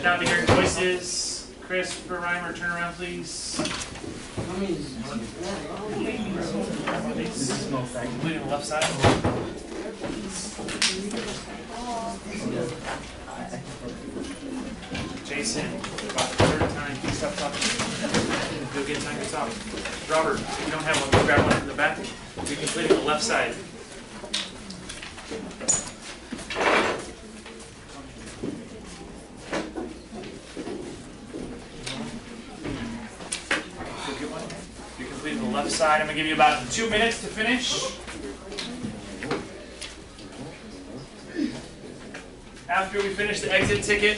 not be hearing voices. Christopher Reimer, turn around, please. Completing the left side. Jason, about the third time, please stop talking. You'll get time to talk. Robert, if you don't have one, we'll grab one from the back. We completed the left side. You completed the left side. I'm going to give you about 2 minutes to finish. After we finish the exit ticket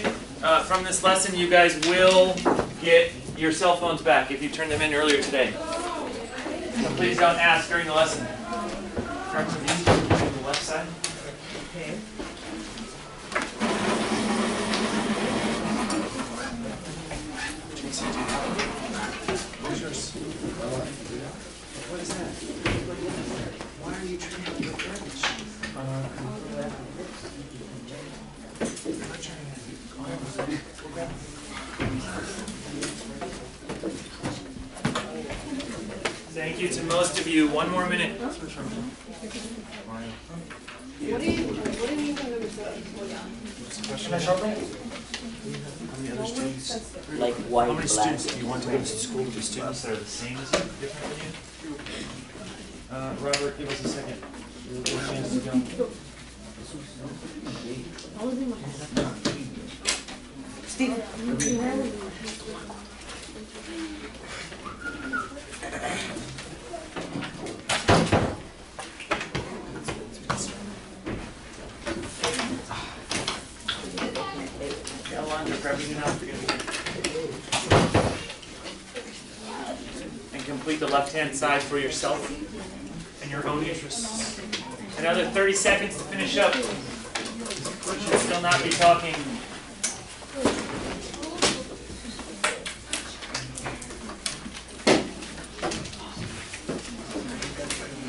from this lesson, you guys will get your cell phones back if you turned them in earlier today. So please don't ask during the lesson. Start with these, the left side. Okay. Where's yours? What is that? Why are you turning out your garbage? Thank you to most of you. 1 more minute. What do you mean by number 7? Can I sharpen it? How many other students? Like white, How many black. students do you want to go to school with students that are the same as you, different than you? Robert, give us a second. We'll give you a chance to go. Steve. And complete the left-hand side for yourself and your own interests. Another 30 seconds to finish up. You should still not be talking.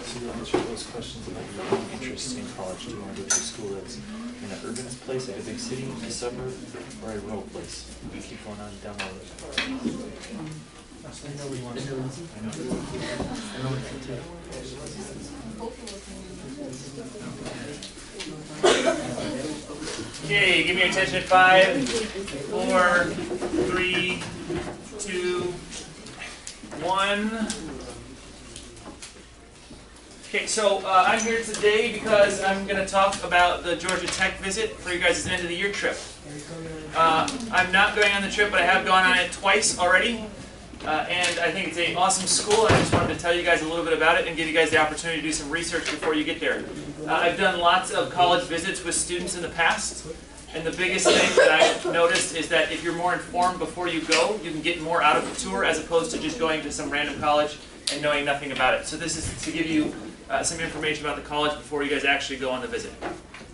So you'll answer those questions about your own interests in college. Do you want to go to a school that's in an urban place, like a big city, a suburb, or a rural place? We keep going on down all those. I know what you want to do. I know. Okay, give me your attention at 5, 4, 3, 2, 1. Okay, so I'm here today because I'm going to talk about the Georgia Tech visit for you guys' end of the year trip. I'm not going on the trip, but I have gone on it twice already. And I think it's an awesome school, and I just wanted to tell you guys a little bit about it and give you guys the opportunity to do some research before you get there. I've done lots of college visits with students in the past, and the biggest thing that I've noticed is that if you're more informed before you go, you can get more out of the tour as opposed to just going to some random college and knowing nothing about it. So this is to give you some information about the college before you guys actually go on the visit.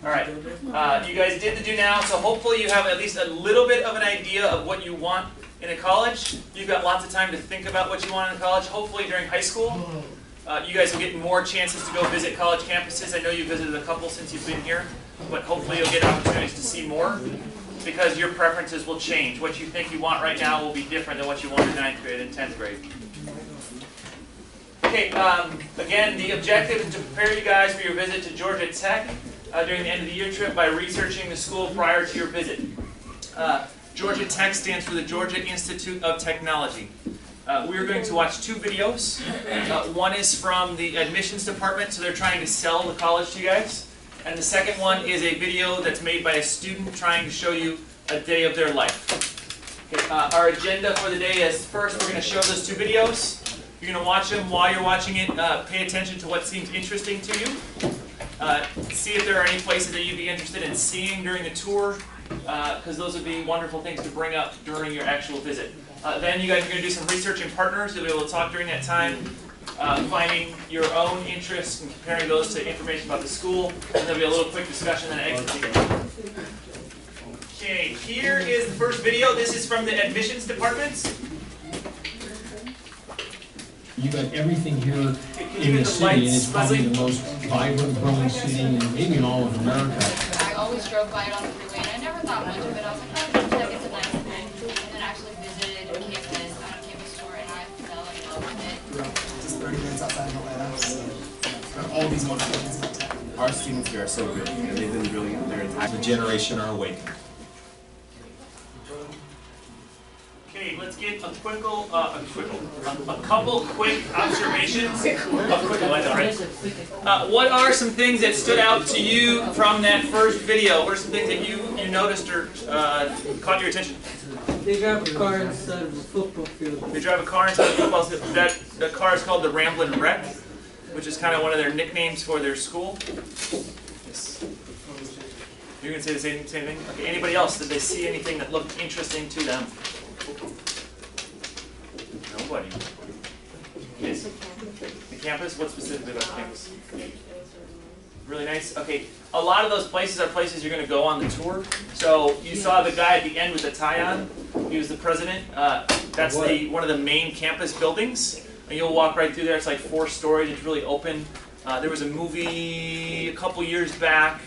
Alright, you guys did the do now, so hopefully you have at least a little bit of an idea of what you want in a college. You've got lots of time to think about what you want in a college. Hopefully during high school, you guys will get more chances to go visit college campuses. I know you've visited a couple since you've been here, but hopefully you'll get opportunities to see more because your preferences will change. What you think you want right now will be different than what you want in 9th grade and 10th grade. Okay, again, the objective is to prepare you guys for your visit to Georgia Tech during the end of the year trip by researching the school prior to your visit. Georgia Tech stands for the Georgia Institute of Technology. We are going to watch 2 videos. One is from the admissions department, so they're trying to sell the college to you guys. And the second one is a video that's made by a student trying to show you a day of their life. Okay, our agenda for the day is first we're going to show those 2 videos. You're going to watch them. While you're watching it, pay attention to what seems interesting to you. See if there are any places that you'd be interested in seeing during the tour, because those would be wonderful things to bring up during your actual visit. Then you guys are going to do some research in partners. You'll be able to talk during that time, finding your own interests and comparing those to information about the school. And there'll be a little quick discussion and exit ticket. Okay, here is the first video. This is from the admissions department. You got everything here in the city, and it's probably the most vibrant, growing city in maybe in all of America. I always drove by it on the freeway, and I never thought much of it. I was like, oh, it's a nice actually visited a campus on a campus tour, and I fell in love with it. Just 30 minutes outside of Atlanta. So, all these wonderful things about tech. Our students here are so good. They've been brilliant their entire The generation are awakening. Okay, let's get a couple quick observations. What are some things that stood out to you from that first video? What are some things that you noticed or caught your attention? They drive a car inside of a football field. They drive a car inside a football field. The car is called the Ramblin' Wreck, which is kind of one of their nicknames for their school. Yes. You're going to say the same thing? Okay, anybody else? Did they see anything that looked interesting to them? Nobody. Yes. The campus? What specifically about the campus? Really nice? Okay, a lot of those places are places you're going to go on the tour. So you saw the guy at the end with the tie on. He was the president. That's one of the main campus buildings. And you'll walk right through there. It's like 4 stories. It's really open. There was a movie a couple years back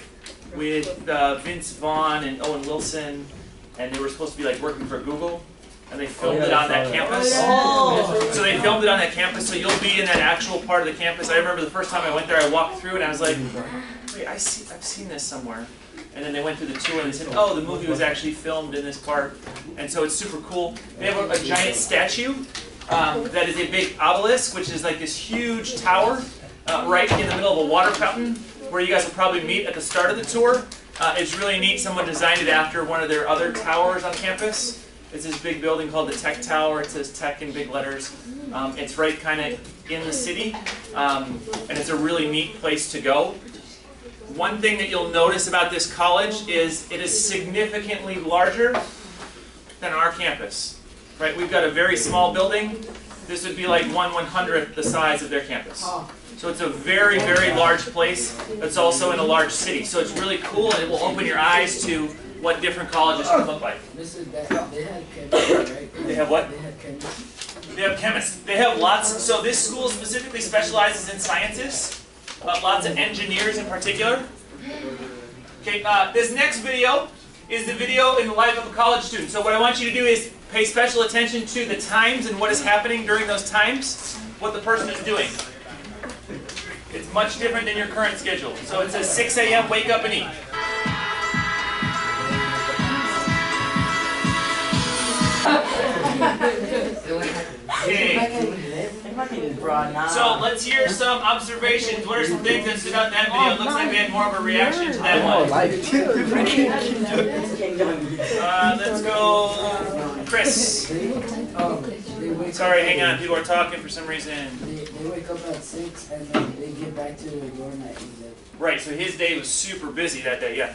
with Vince Vaughn and Owen Wilson, and they were supposed to be like working for Google, and they filmed it on that campus. So they filmed it on that campus, so you'll be in that actual part of the campus. I remember the first time I went there, I walked through and I was like, wait, I've seen this somewhere. And then they went through the tour and they said, oh, the movie was actually filmed in this part. And so it's super cool. They have a giant statue that is a big obelisk, which is like this huge tower right in the middle of a water fountain, where you guys will probably meet at the start of the tour. It's really neat. Someone designed it after one of their other towers on campus. It's this big building called the Tech Tower. It says Tech in big letters. It's right kind of in the city, and it's a really neat place to go. One thing that you'll notice about this college is it is significantly larger than our campus. Right? We've got a very small building. This would be like 1/100th the size of their campus. So it's a very, very large place. It's also in a large city. So it's really cool, and it will open your eyes to what different colleges can look like. They had chemistry, right? They have what? They had chemistry. They have chemists. They have lots. So this school specifically specializes in sciences. Lots of engineers in particular. Okay, this next video is the video in the life of a college student. So what I want you to do is pay special attention to the times and what is happening during those times, what the person is doing. It's much different than your current schedule. So it says 6 a.m., wake up and eat. Okay. So let's hear some observations. What are some things that stood out in that video? It looks like we had more of a reaction to that one. Let's go, Chris. Sorry, hang on. People are talking for some reason. They wake up at 6 and then they get back to their dorm at 8. Right, so his day was super busy that day, yeah.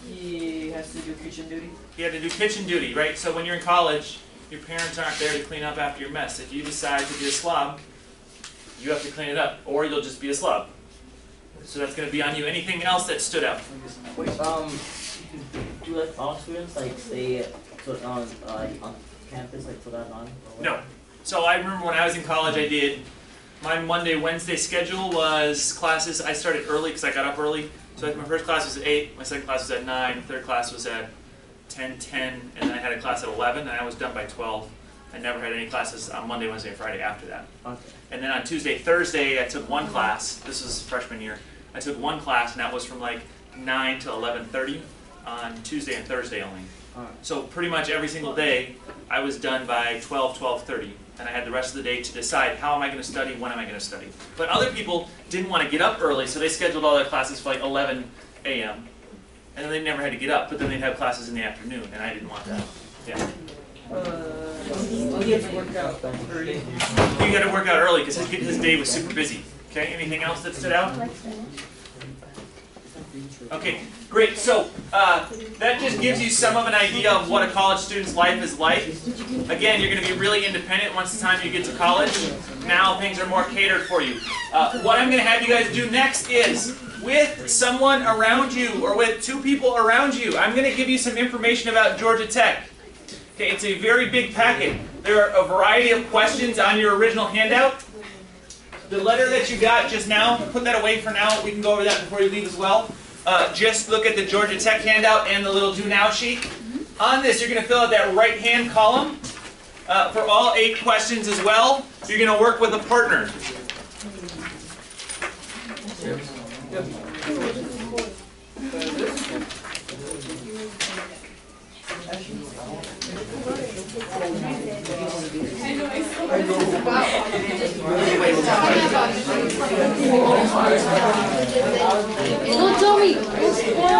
He has to do kitchen duty. He had to do kitchen duty, right? So when you're in college, your parents aren't there to clean up after your mess. If you decide to be a slob, you have to clean it up, or you'll just be a slob. So that's going to be on you. Anything else that stood out? Wait, do like all students like stay put on campus like put that on? No. So I remember when I was in college, I did my Monday, Wednesday schedule was classes. I started early because I got up early. So my first class was at 8, my second class was at 9, third class was at 10:10, and then I had a class at 11, and I was done by 12. I never had any classes on Monday, Wednesday, and Friday after that. Okay. And then on Tuesday, Thursday, I took one class. This was freshman year. I took one class, and that was from like 9 to 11:30 on Tuesday and Thursday only. So pretty much every single day, I was done by 12, 12:30. And I had the rest of the day to decide how am I going to study, when am I going to study. But other people didn't want to get up early, so they scheduled all their classes for like 11 a.m. And then they never had to get up, but then they'd have classes in the afternoon, and I didn't want that. Yeah. You have to work out early. He had to work out early because his day was super busy. Okay, anything else that stood out? Okay, great. So that just gives you some of an idea of what a college student's life is like. Again, you're going to be really independent once the time you get to college. Now things are more catered for you. What I'm going to have you guys do next is, with someone around you or with 2 people around you, I'm going to give you some information about Georgia Tech. Okay, it's a very big packet. There are a variety of questions on your original handout. The letter that you got just now, put that away for now. We can go over that before you leave as well. Just look at the Georgia Tech handout and the little Do Now sheet. on this, you're going to fill out that right-hand column. For all 8 questions as well, you're going to work with a partner. Don't tell me. Don't spoil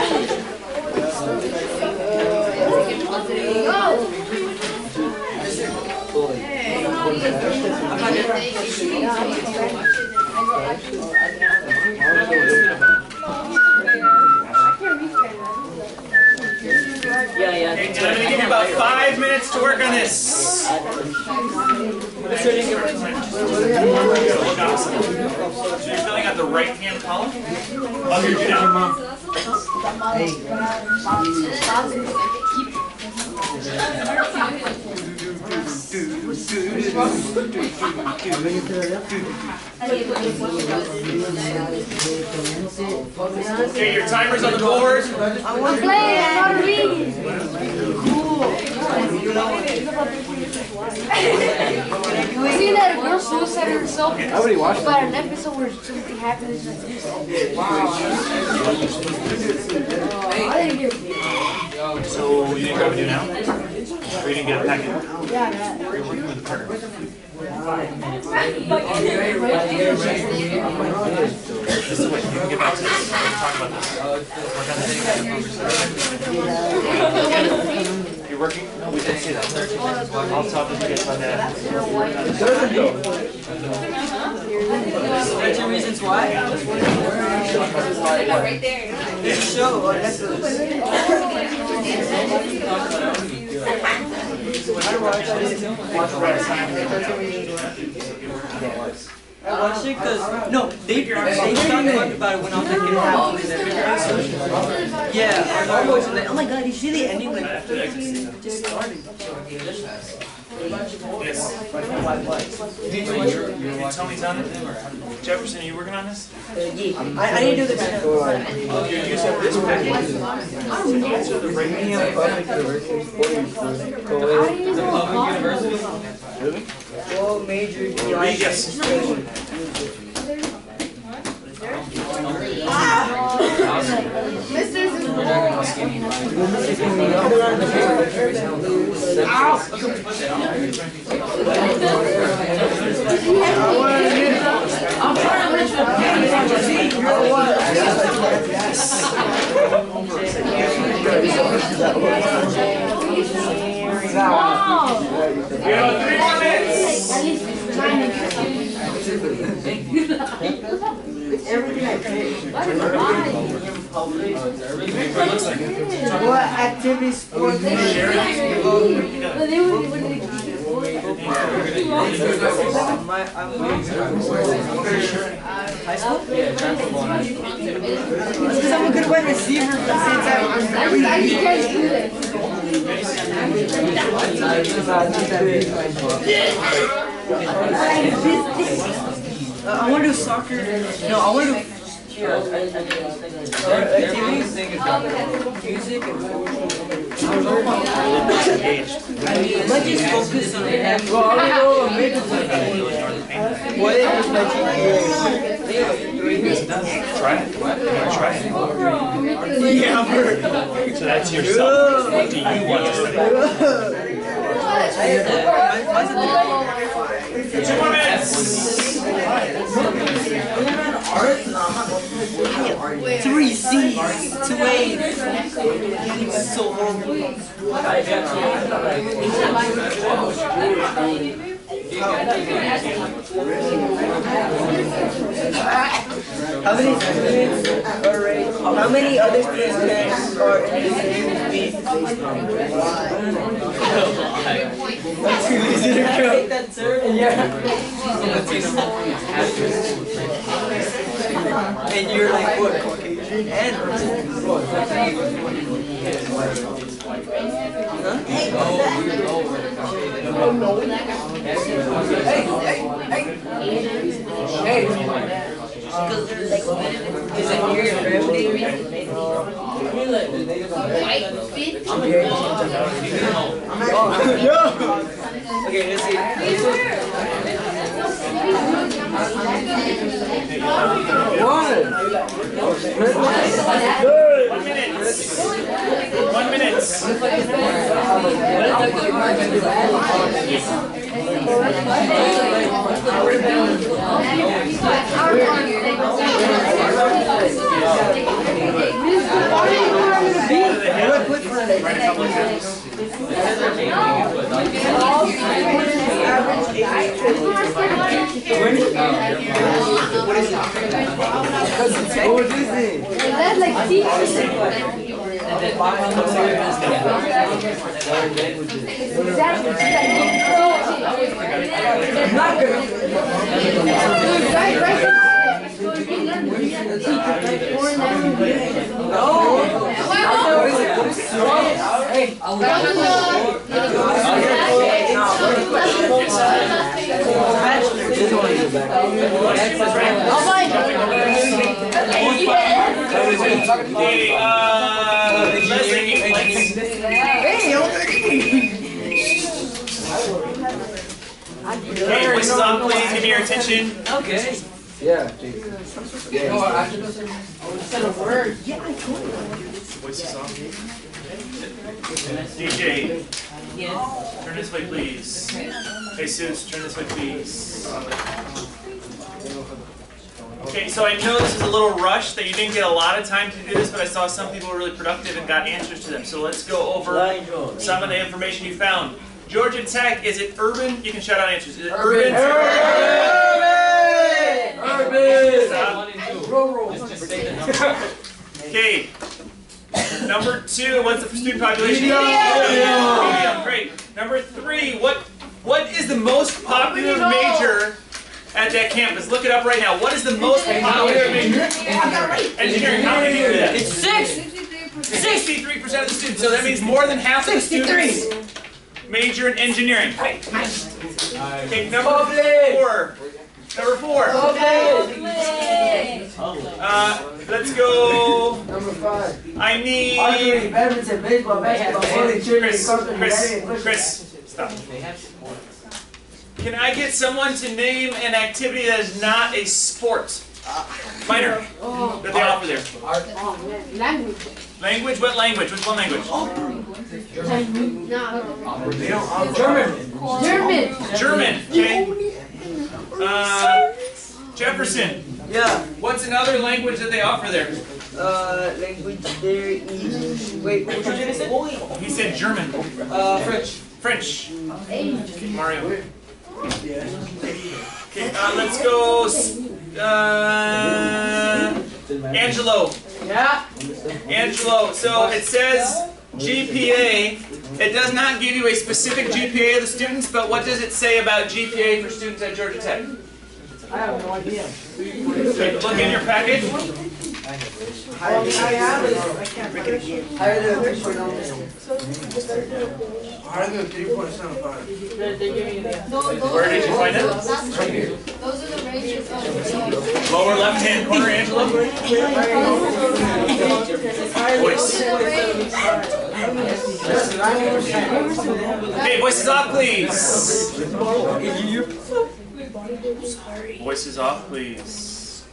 Yeah. Okay, and I'm going to give you about 5 minutes to work on this. So you're filling out the right-hand column. I'll hear you now. Okay, your timer's on the board. I'm playing, I'm not reading. You seen that a girl suicided herself? Nobody watched About an episode where something happened. I didn't hear. So you didn't grab a new now? Or you didn't get a packet? Yeah, You're working with a partner. This is the way you can get back to this. We're going to talk about this. Work on this. You're working? No, we didn't say that. I'll talk with you guys about that. That's your reasons why? Right there. Show on Netflix. I watched it because they talked about it when I was like in half. Yeah, our boys were like, oh my god, you see the ending? Like, just started. Yes. Tony's on it? Jefferson, are you working on this? Yeah, I didn't do this. You use up this packet. Answer the right What major do you like? Yes. We have 3 more minutes. Everything I picked. What activities, sports, high school? Because I'm a good wide receiver, but since I want to do soccer. No, I want to do activities, music, and let's just focus on it. What is my GPA? Try it. You want to try it? Yeah, So that's yourself. What do you want to study? 2 more minutes. 3 C's, 2 A's. So horrible. How many other students are in the same beat? And you're like what, Caucasian and Is it here in gravity? White bitch. Okay, let's see. One minute. That's like teachers. Okay, voices off, please. Give me your attention. Okay. Yeah. Voices off. DJ, turn this way, please. Jesus, turn this way, please. Okay, so I know this is a little rushed, that you didn't get a lot of time to do this, but I saw some people were really productive and got answers to them. So let's go over some of the information you found. Georgia Tech, is it urban? You can shout out answers. Is it urban? Okay. Number 2, what's the student population? Medium. Great. Number 3, what is the most popular major at that campus? Look it up right now. What is the most popular major? Engineering. How many do that? It's 6. 63% of the students. So that means more than half of the students major in engineering. Okay, number 4. Number 4. Let's go. Number 5. I need. Badminton, baseball, basketball, bowling, cheerleading, Chris, stop. Can I get someone to name an activity that is not a sport? Minor. That they offer there. Language. Language? What language? Which one language? German. Okay. Jefferson. Yeah. What's another language that they offer there? Language there is. Wait, what did you say? He said German. French. French. Okay, Mario. Okay, let's go. Angelo. Yeah. Angelo. So it says GPA. It does not give you a specific GPA of the students, but what does it say about GPA for students at Georgia Tech? I have no idea. Okay, look in your package. Higher than 3.75. Where did you find it? Those are the ranges of the Lower left-hand corner, Angelo. Voice. Okay, voices off, please. Voices off, please.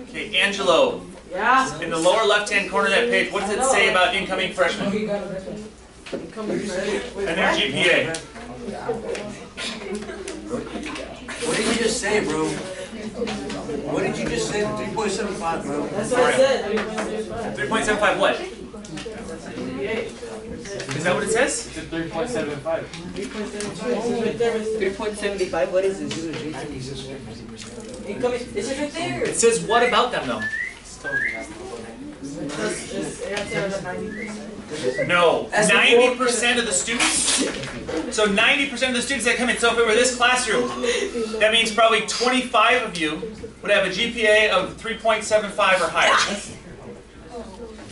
Okay, Angelo. Yeah. In the lower left-hand corner of that page, what does it say about incoming freshmen and their GPA? What did you just say, bro? What did you just say? 3.75, bro. That's what I said. 3.75 what? Is that what it says? 3.75. 3.75. What is this? Incoming. Is it right there? It says what about them though? No, 90% of the students. So 90% of the students that come in. So if it were this classroom, that means probably 25 of you would have a GPA of 3.75 or higher.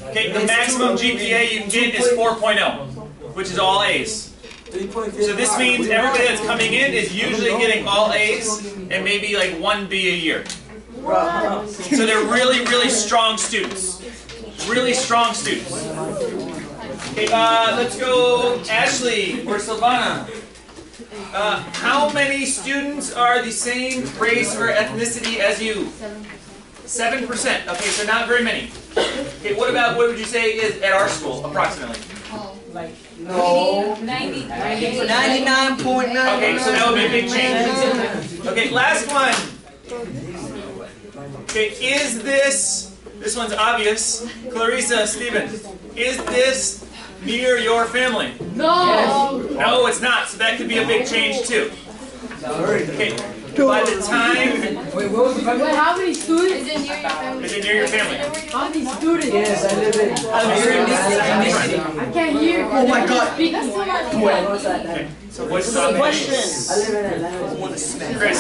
Okay, the maximum GPA you can get is 4.0, which is all A's. So this means everybody that's coming in is usually getting all A's and maybe like 1 B a year. So they're really, really strong students. Really strong students. Okay, let's go Ashley or Silvana. How many students are the same race or ethnicity as you? 7%. Okay, so not very many. Okay, what would you say is at our school, approximately? No. 99.9. Okay, so that would be a big change. Okay, last one. Okay, is this one's obvious, Clarissa Stevens, is this near your family? No. No, it's not, so that could be a big change too. Okay, by the time, Wait, how many students? is it near your family? How many students? Yes, I live in. I can't hear. Oh my God. Okay, so what's the Questions. I live in Atlanta. Chris,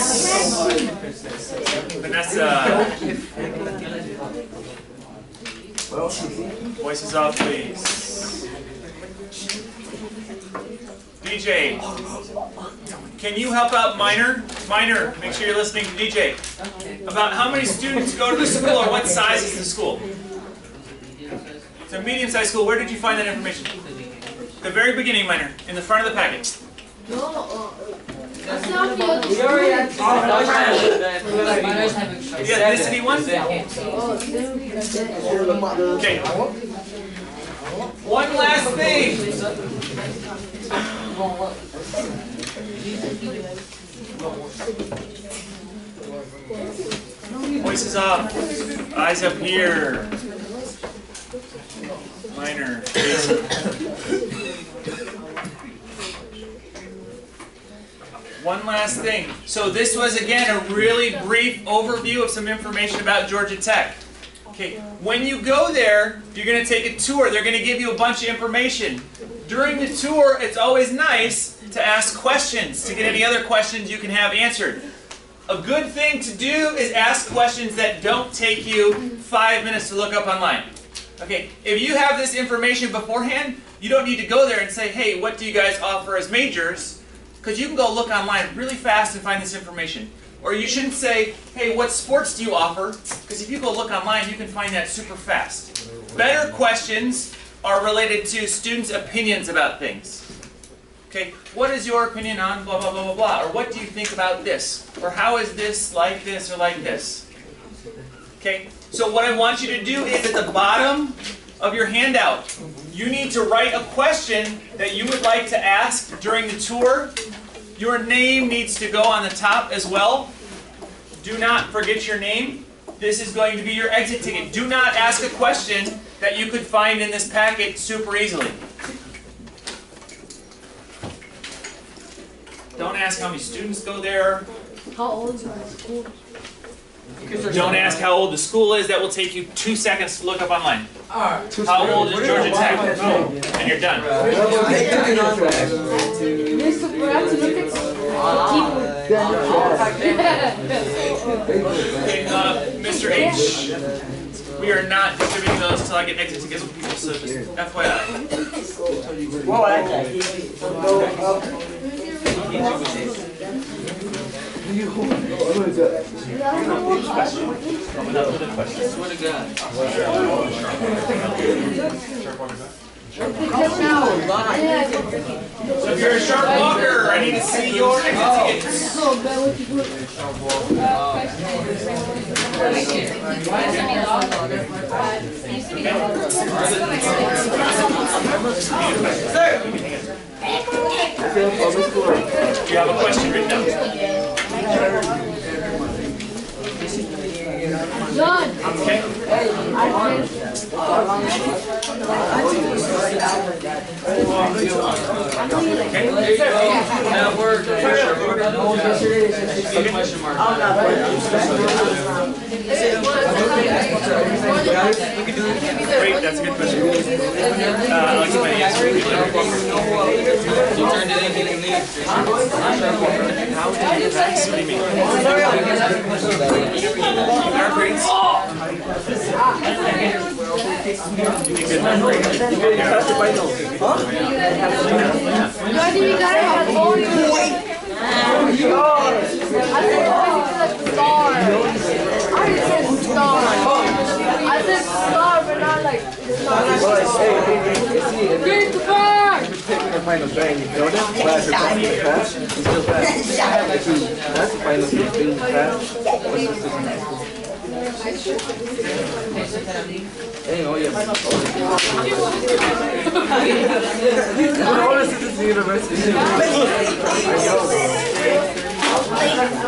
Vanessa, voices off please. DJ, can you help out Minor? Minor, make sure you're listening to DJ. About how many students go to the school or what size is the school? It's a medium-sized school. Where did you find that information? The very beginning, Minor, in the front of the packet. No. That's not the other We already had The ethnicity one? Okay. One last thing. Voices up. Eyes up here. Minor. One last thing. So this was, again, a really brief overview of some information about Georgia Tech. Okay, when you go there, you're going to take a tour. They're going to give you a bunch of information. During the tour, it's always nice to ask questions, to get any other questions you can have answered. A good thing to do is ask questions that don't take you 5 minutes to look up online. Okay, if you have this information beforehand, you don't need to go there and say, hey, what do you guys offer as majors? Because you can go look online really fast and find this information. Or you shouldn't say, hey, what sports do you offer? Because if you go look online, you can find that super fast. Better questions are related to students' opinions about things. Okay, what is your opinion on blah, blah, blah, blah, blah? Or what do you think about this? Or how is this or like this? Okay, so what I want you to do is at the bottom of your handout, you need to write a question that you would like to ask during the tour. Your name needs to go on the top as well. Do not forget your name. This is going to be your exit ticket. Do not ask a question that you could find in this packet super easily. Don't ask how many students go there. How old is my school? Don't ask how old the school is. That will take you 2 seconds to look up online. How old is Georgia Tech? And you're done. Mr. Perhaps look at Okay, Mr. H, we are not distributing those until I get exit tickets from people, so just FYI. Swear to God. So if you're a sharp walker, I need to see your exit tickets. You have a question written down. John. Okay. That word. Question mark. Great, that's a good question. I'll give my answer. You turned it in, you can leave. What do you mean? Our grades? I star. I said star, but not like star. Get the bag! Taking the final try and you failed it, but if you're passing fast, you still pass. If you pass the final three things fast, what's the system? Hey, oh yeah. All this is the university. I know.